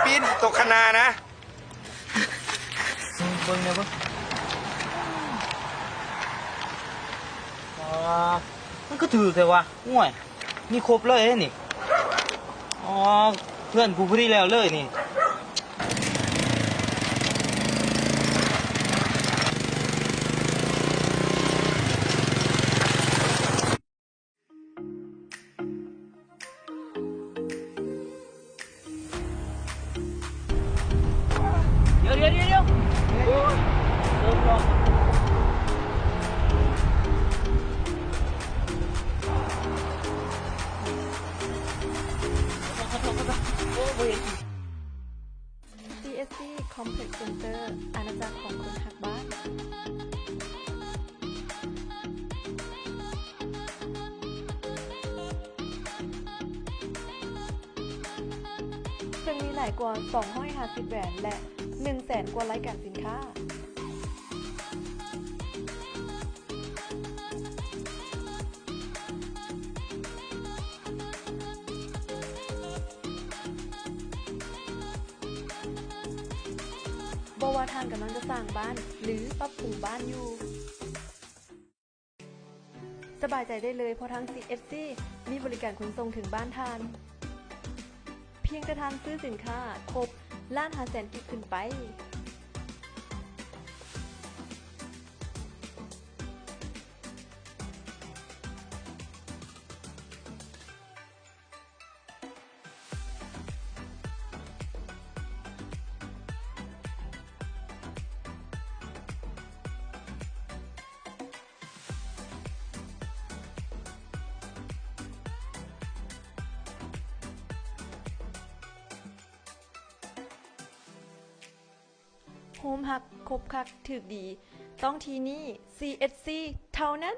ปีนตกคณานะเบิ้งเนี่ยเบิ้งมันก็ถือแต่ว่าง่วยนี่ครบเลยนี่อ๋อเพื่อนกูพอดีแล้วเลยนี่เดี๋ยวเริ่มลองCSC Complex Center อาณาจักรของคนหักบ้านซึ่งมีหลายกว่า250แบรนด์และ 100,000 กว่ารายการสินค้าบว่าทางกำลังจะสร้างบ้านหรือปรับปรุงบ้านอยู่สบายใจได้เลยเพราะทั้ง CFC มีบริการขนส่งถึงบ้านทานเพียงแต่ทานซื้อสินค้าครบ1,500,000 กิกขึ้นไปโฮมฮักครบคักถึกดีต้องที่นี่ CSC เท่านั้น